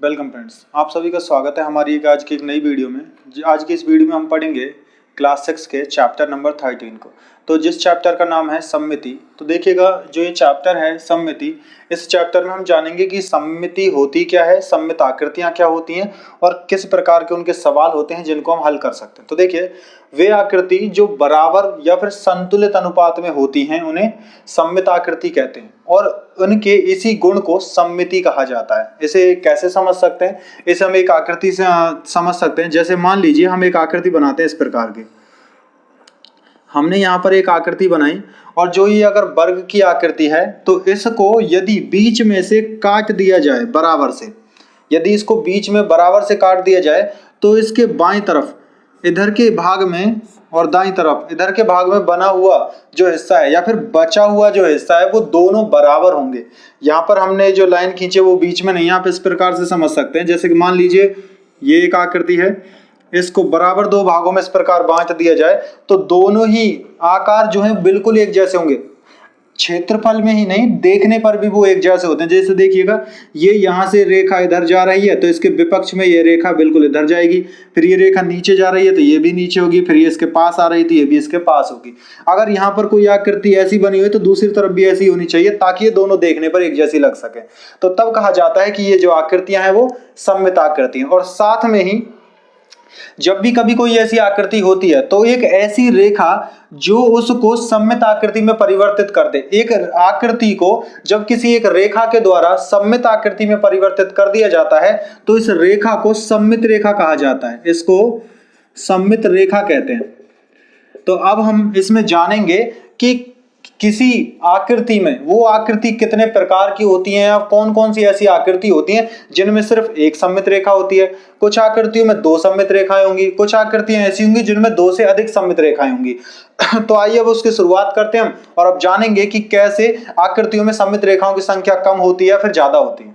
Welcome friends, आप सभी का स्वागत है हमारी आज की एक नई वीडियो में। आज की इस वीडियो में हम पढ़ेंगे क्लास 6 के चैप्टर नंबर 13 को। तो जिस चैप्टर का नाम है सममिति। तो देखिएगा, जो ये चैप्टर है सममिति, इस चैप्टर में हम जानेंगे कि सममिति होती क्या है, सममित आकृतियाँ क्या होती हैं और किस प्रकार के उनके सवाल होते हैं जिनको हम हल कर सकते हैं। तो देखिए, वे आकृति जो बराबर या फिर संतुलित अनुपात में होती हैं उन्हें सममित आकृति कहते हैं और उनके इसी गुण को सममिति कहा जाता है। इसे कैसे समझ सकते हैं? इसे हम एक आकृति से समझ सकते हैं। जैसे मान लीजिए हम एक आकृति बनाते हैं इस प्रकार की। हमने यहाँ पर एक आकृति बनाई और जो ये अगर वर्ग की आकृति है तो इसको यदि बीच में से काट दिया जाए बराबर से, यदि इसको बीच में बराबर से काट दिया जाए तो इसके बाईं तरफ इधर के भाग में और दाईं तरफ इधर के भाग में बना हुआ जो हिस्सा है या फिर बचा हुआ जो हिस्सा है वो दोनों बराबर होंगे। यहाँ पर हमने जो लाइन खींची वो बीच में नहीं, आप इस प्रकार से समझ सकते हैं। जैसे कि मान लीजिए ये एक आकृति है, इसको बराबर दो भागों में इस प्रकार बांट दिया जाए तो दोनों ही आकार जो है बिल्कुल एक जैसे होंगे। क्षेत्रफल में ही नहीं, देखने पर भी वो एक जैसे होते हैं। जैसे देखिएगा, ये यहाँ से रेखा इधर जा रही है तो इसके विपक्ष में ये रेखा बिल्कुल इधर जाएगी, फिर ये रेखा नीचे जा रही है तो ये भी नीचे होगी, फिर ये इसके पास आ रही थी ये भी इसके पास होगी। अगर यहाँ पर कोई आकृति ऐसी बनी हुई तो दूसरी तरफ भी ऐसी होनी चाहिए ताकि ये दोनों देखने पर एक जैसी लग सके। तो तब कहा जाता है कि ये जो आकृतियां हैं वो सममित आकृति हैं। और साथ में ही जब भी कभी कोई ऐसी आकृति होती है तो एक ऐसी रेखा जो उसको सममित आकृति में परिवर्तित कर दे। एक आकृति को जब किसी एक रेखा के द्वारा सममित आकृति में परिवर्तित कर दिया जाता है तो इस रेखा को सममित रेखा कहा जाता है। इसको सममित रेखा कहते हैं। तो अब हम इसमें जानेंगे कि किसी आकृति में वो आकृति कितने प्रकार की होती हैं या कौन कौन सी ऐसी आकृति होती हैं जिनमें सिर्फ एक सममित रेखा होती है। कुछ आकृतियों में दो सममित रेखाएं होंगी, कुछ आकृतियां ऐसी होंगी जिनमें दो से अधिक सममित रेखाएं होंगी। तो आइए अब उसकी शुरुआत करते हैं और अब जानेंगे कि कैसे आकृतियों में सममित रेखाओं की संख्या कम होती है या फिर ज्यादा होती है।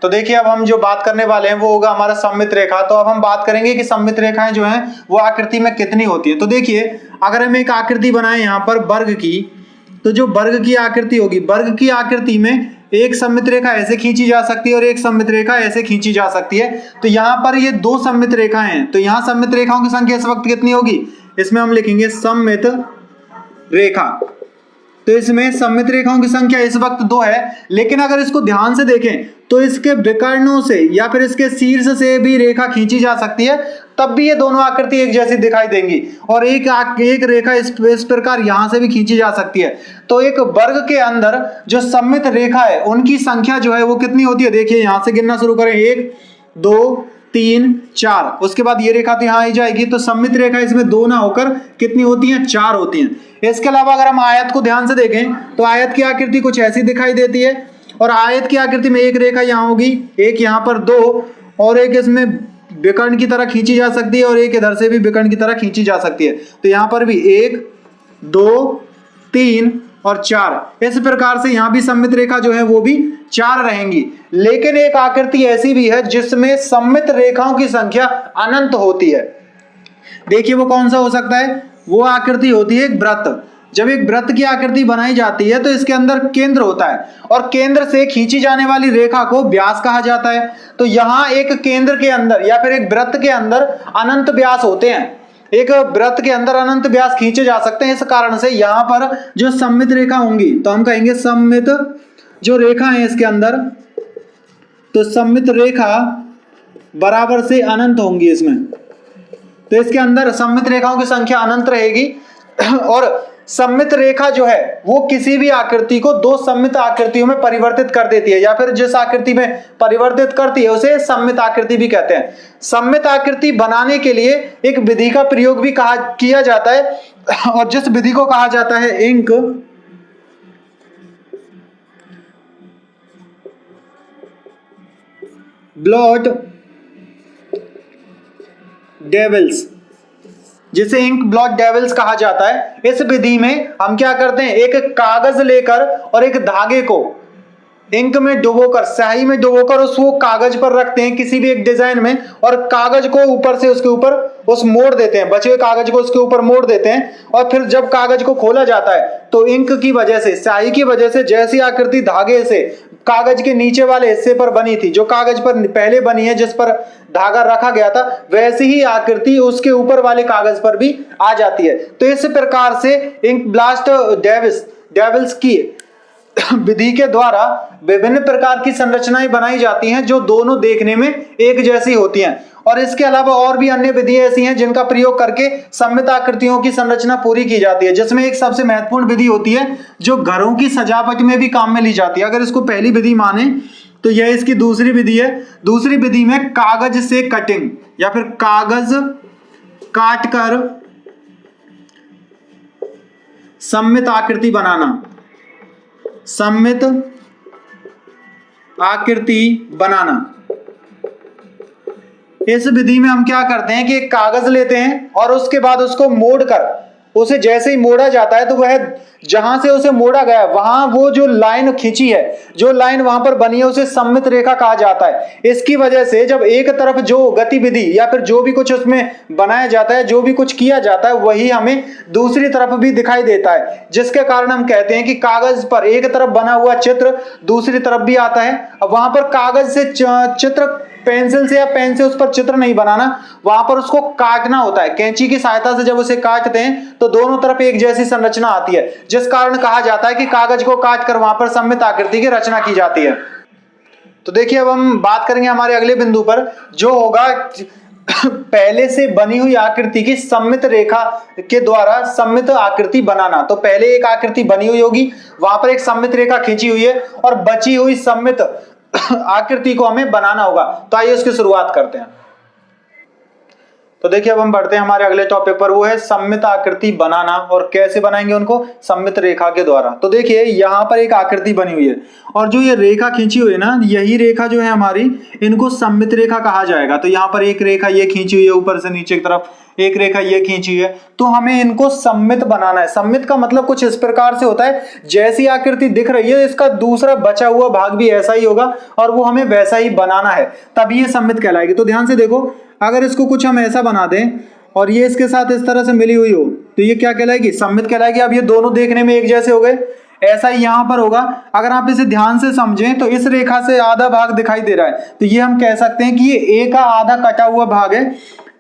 तो देखिए, अब हम जो बात करने वाले हैं वो होगा हमारा सममित रेखा। तो अब हम बात करेंगे कि सममित रेखाएं जो हैं वो आकृति में कितनी होती है। तो देखिए, अगर हम एक आकृति बनाएं यहाँ पर वर्ग की, तो जो वर्ग की आकृति होगी, वर्ग की आकृति में एक सममित रेखा ऐसे खींची जा सकती है और एक सममित रेखा ऐसे खींची जा सकती है। तो यहाँ पर ये दो सममित रेखाएं हैं, तो यहाँ सममित रेखाओं की संख्या इस वक्त कितनी होगी? इसमें हम लिखेंगे सममित रेखा। तो इसमें सममित रेखाओं की संख्या इस वक्त दो है, लेकिन अगर इसको ध्यान से देखें तो इसके विकर्णों से या फिर इसके शीर्ष से भी रेखा खींची जा सकती है, तब भी ये दोनों आकृति एक जैसी दिखाई देंगी। और एक रेखा इस प्रकार यहां से भी खींची जा सकती है। तो एक वर्ग के अंदर जो सममित रेखा है उनकी संख्या जो है वो कितनी होती है? देखिए, यहां से गिनना शुरू करें, 1 2 3 4, उसके बाद ये रेखा तो यहाँ आई जाएगी। तो सममित रेखा इसमें दो ना होकर कितनी होती हैं? 4 होती हैं। इसके अलावा अगर हम आयत को ध्यान से देखें तो आयत की आकृति कुछ ऐसी दिखाई देती है और आयत की आकृति में एक रेखा यहाँ होगी, एक यहाँ पर दो, और एक इसमें विकर्ण की तरह खींची जा सकती है और एक इधर से भी विकर्ण की तरह खींची जा सकती है। तो यहाँ पर भी 1 2 3 और 4, इस प्रकार से यहाँ भी सममित रेखा जो है वो भी 4 रहेंगी। लेकिन एक आकृति ऐसी भी है जिसमें सममित रेखाओं की संख्या अनंत होती है। देखिए, वो कौन सा हो सकता है? वो आकृति होती है एक वृत्त। जब एक वृत्त की आकृति बनाई जाती है तो इसके अंदर केंद्र होता है और केंद्र से खींची जाने वाली रेखा को व्यास कहा जाता है। तो यहाँ एक केंद्र के अंदर या फिर एक वृत्त के अंदर अनंत व्यास होते हैं। एक वृत्त के अंदर अनंत व्यास खींचे जा सकते हैं। इस कारण से यहाँ पर जो सममित रेखा होंगी तो हम कहेंगे सममित जो रेखा है इसके अंदर, तो सममित रेखा बराबर से अनंत होंगी इसमें। तो इसके अंदर सममित रेखाओं की संख्या अनंत रहेगी और सममित रेखा जो है वो किसी भी आकृति को दो सममित आकृतियों में परिवर्तित कर देती है या फिर जिस आकृति में परिवर्तित करती है उसे सममित आकृति भी कहते हैं। सममित आकृति बनाने के लिए एक विधि का प्रयोग भी किया जाता है और जिस विधि को कहा जाता है इंक ब्लॉट डेविल्स, जिसे इंक ब्लॉट डेविल्स कहा जाता है। इस विधि में हम क्या करते हैं, एक कागज लेकर और एक धागे को इंक में डुबोकर, स्याही में डुबोकर उसको कागज पर रखते हैं किसी भी एक डिजाइन में और कागज को ऊपर से उसके ऊपर उस मोड़ देते हैं, बचे हुए कागज को उसके ऊपर मोड़ देते हैं और फिर जब कागज को खोला जाता है तो इंक की वजह से, स्याही की वजह से जैसी आकृति धागे से कागज के नीचे वाले हिस्से पर बनी थी, जो कागज पर पहले बनी है जिस पर धागा रखा गया था, वैसी ही आकृति उसके ऊपर वाले कागज पर भी आ जाती है। तो इस प्रकार से इंक ब्लास्ट डेविल्स की विधि के द्वारा विभिन्न प्रकार की संरचनाएं बनाई जाती हैं जो दोनों देखने में एक जैसी होती हैं। और इसके अलावा और भी अन्य विधियां ऐसी हैं जिनका प्रयोग करके सममित आकृतियों की संरचना पूरी की जाती है, जिसमें एक सबसे महत्वपूर्ण विधि होती है जो घरों की सजावट में भी काम में ली जाती है। अगर इसको पहली विधि माने तो यह इसकी दूसरी विधि है। दूसरी विधि में कागज से कटिंग या फिर कागज काट कर सममित आकृति बनाना, सममित आकृति बनाना। इस विधि में हम क्या करते हैं कि एक कागज लेते हैं और उसके बाद उसको मोड़कर, उसे जैसे ही मोड़ा जाता है तो वह जहां से उसे मोड़ा गया वहां वो जो लाइन खींची है, जो लाइन वहां पर बनी है, उसे सममित रेखा कहा जाता है। इसकी वजह से जब एक तरफ जो गतिविधि या फिर जो भी कुछ उसमें बनाया जाता है, जो भी कुछ किया जाता है, वही हमें दूसरी तरफ भी दिखाई देता है, जिसके कारण हम कहते हैं कि कागज पर एक तरफ बना हुआ चित्र दूसरी तरफ भी आता है। अब वहां पर कागज से चित्र पेंसिल से या पेन से उस पर चित्र नहीं बनाना, वहां पर उसको काटना होता है। कैंची की सहायता से जब उसे काटते हैं तो दोनों तरफ एक जैसी संरचना आती है, जिस कारण कहा जाता है कि कागज को काटकर वहां पर सममित आकृति की रचना की जाती है। तो देखिए अब हम बात करेंगे हमारे अगले बिंदु पर, जो होगा पहले से बनी हुई आकृति की सममित रेखा के द्वारा सममित आकृति बनाना। तो पहले एक आकृति बनी हुई होगी, वहां पर एक सममित रेखा खींची हुई है और बची हुई सममित आकृति को हमें बनाना होगा। तो आइए उसकी शुरुआत करते हैं। तो देखिए अब हम बढ़ते हैं हमारे अगले टॉपिक पर, वो है सममित आकृति बनाना। और कैसे बनाएंगे उनको? सममित रेखा के द्वारा। तो देखिए यहाँ पर एक आकृति बनी हुई है और जो ये रेखा खींची हुई है ना, यही रेखा जो है हमारी, इनको सममित रेखा कहा जाएगा। तो यहाँ पर एक रेखा ये खींची हुई है ऊपर से नीचे की तरफ, एक रेखा ये खींची है, तो हमें इनको सममित बनाना है। सममित का मतलब कुछ इस प्रकार से होता है, जैसी आकृति दिख रही है इसका दूसरा बचा हुआ भाग भी ऐसा ही होगा और वो हमें वैसा ही बनाना है, तभी ये सममित कहलाएगी। तो ध्यान से देखो, अगर इसको कुछ हम ऐसा बना दें और ये इसके साथ इस तरह से मिली हुई हो तो ये क्या कहलाएगी? सममित कहलाएगी। अब ये दोनों देखने में एक जैसे हो गए। ऐसा ही यहां पर होगा। अगर आप इसे ध्यान से समझें तो इस रेखा से आधा भाग दिखाई दे रहा है, तो ये हम कह सकते हैं कि ये ए का आधा कटा हुआ भाग है।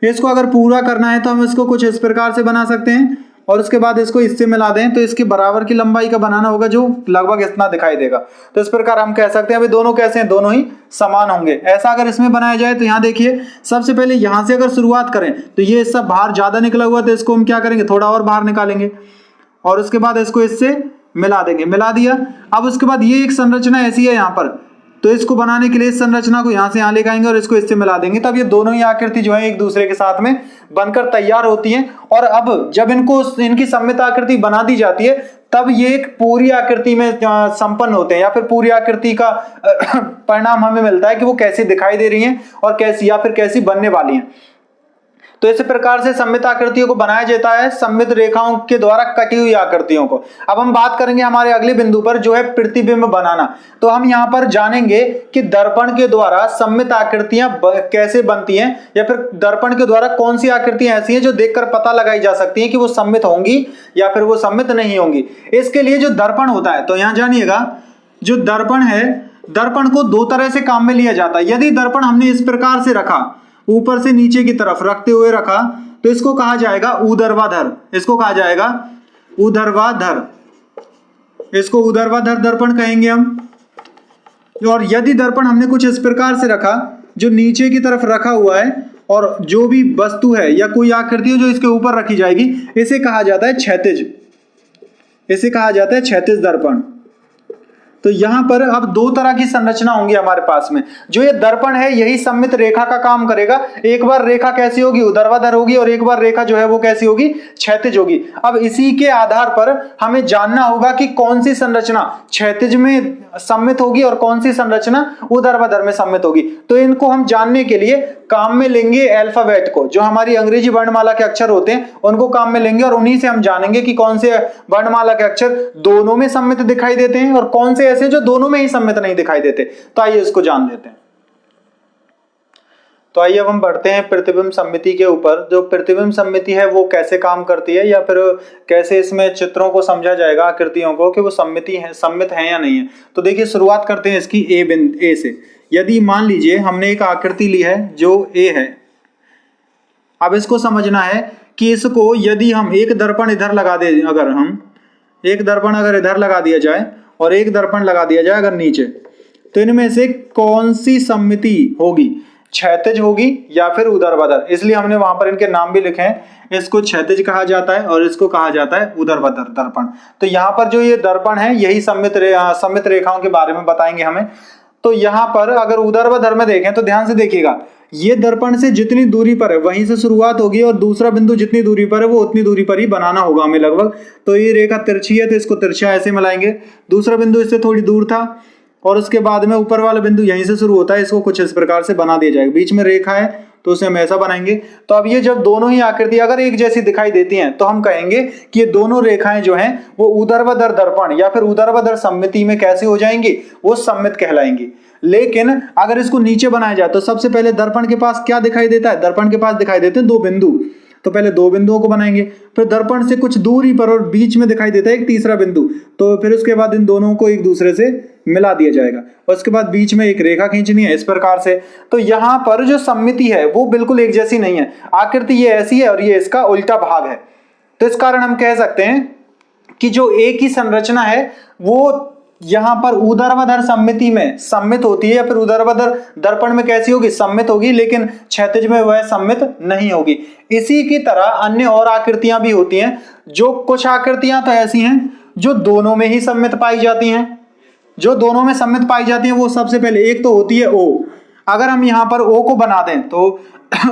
इसको अगर पूरा करना है तो हम इसको कुछ इस प्रकार से बना सकते हैं और उसके बाद इसको इससे मिला दें तो इसके बराबर की लंबाई का बनाना होगा, जो लगभग इतना दिखाई देगा। तो इस प्रकार हम कह सकते हैं अभी दोनों कैसे हैं, दोनों ही समान होंगे। ऐसा अगर इसमें बनाया जाए तो यहाँ देखिए, सबसे पहले यहाँ से अगर शुरुआत करें तो ये सब बाहर ज्यादा निकला हुआ, तो इसको हम क्या करेंगे, थोड़ा और बाहर निकालेंगे और उसके बाद इसको इससे मिला देंगे। मिला दिया। अब उसके बाद ये एक संरचना ऐसी है यहाँ पर, तो इसको बनाने के लिए इस संरचना को यहाँ से यहाँ लेकर आएंगे और इसको इससे मिला देंगे, तब ये दोनों ही आकृति जो है एक दूसरे के साथ में बनकर तैयार होती हैं। और अब जब इनकी सममित आकृति बना दी जाती है तब ये एक पूरी आकृति में संपन्न होते हैं, या फिर पूरी आकृति का परिणाम हमें मिलता है कि वो कैसी दिखाई दे रही हैं और कैसी या फिर कैसी बनने वाली हैं। तो इस प्रकार से सममित आकृतियों को बनाया जाता है, सममित रेखाओं के द्वारा कटी हुई आकृतियों को। अब हम बात करेंगे हमारे अगले बिंदु पर, जो है प्रतिबिंब बनाना। तो हम यहाँ पर जानेंगे कि दर्पण के द्वारा सममित आकृतियां कैसे बनती हैं, या फिर दर्पण के द्वारा कौन सी आकृतियां ऐसी हैं जो देखकर पता लगाई जा सकती हैं कि वो सममित होंगी या फिर वो सममित नहीं होंगी। इसके लिए जो दर्पण होता है, तो यहाँ जानिएगा, जो दर्पण है, दर्पण को दो तरह से काम में लिया जाता है। यदि दर्पण हमने इस प्रकार से रखा, ऊपर से नीचे की तरफ रखते हुए रखा, तो इसको कहा जाएगा ऊर्ध्वाधर। इसको कहा जाएगा ऊर्ध्वाधर, इसको ऊर्ध्वाधर दर्पण कहेंगे हम। और यदि दर्पण हमने कुछ इस प्रकार से रखा, जो नीचे की तरफ रखा हुआ है और जो भी वस्तु है या कोई आकृति है जो इसके ऊपर रखी जाएगी, इसे कहा जाता है क्षैतिज। इसे कहा जाता है क्षैतिज दर्पण। तो यहां पर अब दो तरह की संरचना होंगी हमारे पास में। जो ये दर्पण है यही सममित रेखा का काम करेगा। एक बार रेखा कैसी होगी, ऊर्ध्वाधर होगी, और एक बार रेखा जो है वो कैसी होगी, क्षैतिज होगी। अब इसी के आधार पर हमें जानना होगा कि कौन सी संरचना क्षैतिज में सममित होगी और कौन सी संरचना ऊर्ध्वाधर में सममित होगी। तो इनको हम जानने के लिए काम में लेंगे अल्फाबेट को, जो हमारी अंग्रेजी वर्णमाला के अक्षर होते हैं उनको काम में लेंगे और उन्हीं से हम जानेंगे कि कौन से वर्णमाला के अक्षर दोनों में सममित दिखाई देते हैं और कौन से ऐसे जो दोनों में ही सममित नहीं दिखाई देते। तो आइए इसको जान लेते हैं। तो आइए अब हम बढ़ते हैं प्रतिबिंब सममिति के ऊपर। जो प्रतिबिंब सममिति है वो कैसे काम करती है, या फिर कैसे इसमें चित्रों को समझा जाएगा, आकृतियों को, कि वो सममित है या नहीं है। तो देखिए शुरुआत करते हैं इसकी ए से। यदि मान लीजिए हमने एक आकृति ली है जो ए है। अब इसको समझना है कि इसको यदि हम एक दर्पण इधर लगा दे, अगर हम एक दर्पण अगर इधर लगा दिया जाए और एक दर्पण लगा दिया जाए अगर नीचे, तो इनमें से कौन सी सममिति होगी, क्षैतिज होगी या फिर ऊर्ध्वाधर। इसलिए हमने वहां पर इनके नाम भी लिखे हैं। इसको क्षैतिज कहा जाता है और इसको कहा जाता है ऊर्ध्वाधर दर्पण। तो यहाँ पर जो ये दर्पण है यही सममित रेखाओं के बारे में बताएंगे हमें। तो यहाँ पर अगर ऊर्ध्वाधर में देखें तो ध्यान से देखिएगा, ये दर्पण से जितनी दूरी पर है वहीं से शुरुआत होगी और दूसरा बिंदु जितनी दूरी पर है वो उतनी दूरी पर ही बनाना होगा हमें लगभग। तो ये रेखा तिरछी है तो इसको तिरछा ऐसे मिलाएंगे। दूसरा बिंदु इससे थोड़ी दूर था और उसके बाद में ऊपर वाला बिंदु यहीं से शुरू होता है, इसको कुछ इस प्रकार से बना दिया जाएगा। बीच में रेखा है तो उसे हम ऐसा बनाएंगे। तो अब ये जब दोनों ही आकृति अगर एक जैसी दिखाई देती हैं तो हम कहेंगे कि ये दोनों रेखाएं जो हैं वो ऊर्ध्वाधर दर्पण या फिर ऊर्ध्वाधर सममिति में कैसे हो जाएंगी, वो सममित कहलाएंगी। लेकिन अगर इसको नीचे बनाया जाए तो सबसे पहले दर्पण के पास क्या दिखाई देता है, दर्पण के पास दिखाई देते हैं दो बिंदु। तो पहले दो बिंदुओं को बनाएंगे, फिर दर्पण से कुछ दूरी पर और बीच में दिखाई देता है एक तीसरा बिंदु। तो फिर उसके बाद इन दोनों को एक दूसरे से मिला दिया जाएगा और उसके बाद बीच में एक रेखा खींचनी है इस प्रकार से। तो यहाँ पर जो सममिति है वो बिल्कुल एक जैसी नहीं है। आकृति ये ऐसी है और ये इसका उल्टा भाग है। तो इस कारण हम कह सकते हैं कि जो एक ही संरचना है वो यहाँ पर ऊर्ध्वाधर सममिति में सम्मित होती है, या फिर ऊर्ध्वाधर दर्पण में कैसी होगी, सम्मित होगी, लेकिन क्षैतिज में वह सम्मित नहीं होगी। इसी की तरह अन्य और आकृतियां भी होती हैं। जो कुछ आकृतियां तो ऐसी हैं जो दोनों में ही सम्मित पाई जाती हैं। जो दोनों में सम्मित पाई जाती हैं वो सबसे पहले एक तो होती है ओ। अगर हम यहाँ पर ओ को बना दें तो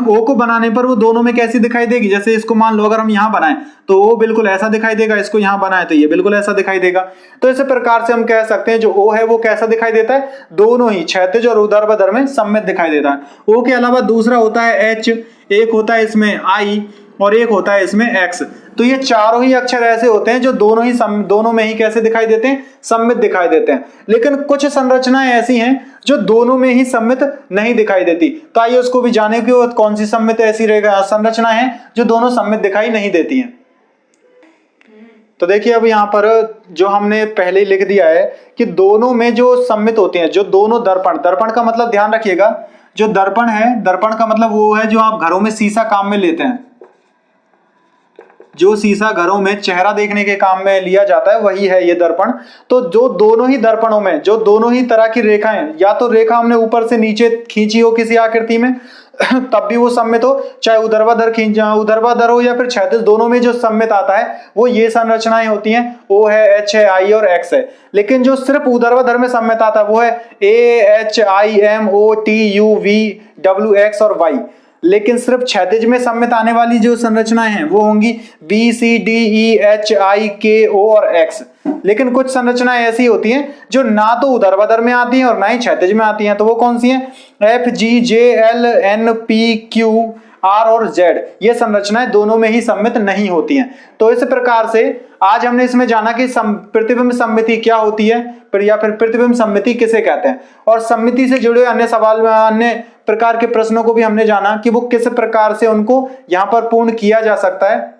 ओ को बनाने पर वो दोनों में कैसी दिखाई देगी, जैसे इसको मान लो अगर हम यहाँ बनाएं तो ओ बिल्कुल ऐसा दिखाई देगा, इसको यहाँ बनाएं तो ये बिल्कुल ऐसा दिखाई देगा। तो इस प्रकार से हम कह सकते हैं जो ओ है वो कैसा दिखाई देता है, दोनों ही क्षैतिज और ऊर्ध्वाधर में सम्मित दिखाई देता है। ओ के अलावा दूसरा होता है एच, एक होता है इसमें आई और एक होता है इसमें एक्स। तो ये चारों ही अक्षर ऐसे होते हैं जो दोनों में ही कैसे दिखाई देते हैं, सम्मित दिखाई देते हैं। लेकिन कुछ संरचनाएं ऐसी हैं जो दोनों में ही सम्मित नहीं दिखाई देती। तो आइए उसको भी जाने कि कौन सी सम्मित ऐसी संरचना है जो दोनों सम्मित दिखाई नहीं देती हैं। तो देखिए अब यहाँ पर जो हमने पहले ही लिख दिया है कि दोनों में जो सम्मित होते हैं, जो दोनों दर्पण का मतलब ध्यान रखिएगा, जो दर्पण है, दर्पण का मतलब वो है जो आप घरों में शीशा काम में लेते हैं। जो शीशा घरों में चेहरा देखने के काम में लिया जाता है वही है ये दर्पण। तो जो दोनों ही दर्पणों में जो दोनों ही तरह की रेखाएं, या तो रेखा हमने ऊपर से नीचे खींची हो किसी आकृति में तब भी वो सम्मित हो, चाहे ऊर्ध्वाधर हो या फिर क्षैतिज, दोनों में जो सम्मित आता है वो ये संरचनाएं होती हैं। ओ है, एच है, आई और एक्स है। लेकिन जो सिर्फ ऊर्ध्वाधर में सम्मित आता है वो है A, H, I, M, O, T, U, V, W, X और वाई। लेकिन सिर्फ क्षैतिज में सम्मित आने वाली जो संरचनाएं हैं वो होंगी बी, सी, डी, ई, एच, आई, के, ओ और एक्स। लेकिन कुछ संरचनाएं ऐसी होती हैं जो ना तो ऊर्ध्वाधर में आती हैं और ना ही क्षैतिज में आती हैं। तो वो कौन सी हैं, F, G, J, L, N, P, Q, R और जेड। ये संरचनाएं दोनों में ही सम्मित नहीं होती हैं। तो इस प्रकार से आज हमने इसमें जाना कि प्रतिबिंब सममिति क्या होती है, या फिर प्रतिबिंब सममिति किसे कहते हैं, और सममिति से जुड़े अन्य सवाल, अन्य प्रकार के प्रश्नों को भी हमने जाना कि वो किस प्रकार से उनको यहाँ पर पूर्ण किया जा सकता है।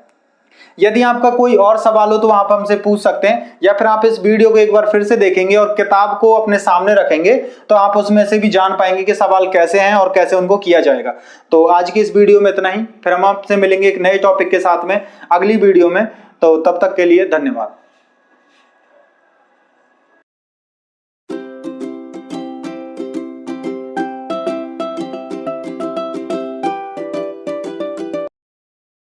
यदि आपका कोई और सवाल हो तो आप हमसे पूछ सकते हैं, या फिर आप इस वीडियो को एक बार फिर से देखेंगे और किताब को अपने सामने रखेंगे तो आप उसमें से भी जान पाएंगे कि सवाल कैसे हैं और कैसे उनको किया जाएगा। तो आज की इस वीडियो में इतना ही, फिर हम आपसे मिलेंगे एक नए टॉपिक के साथ में अगली वीडियो में। तो तब तक के लिए धन्यवाद।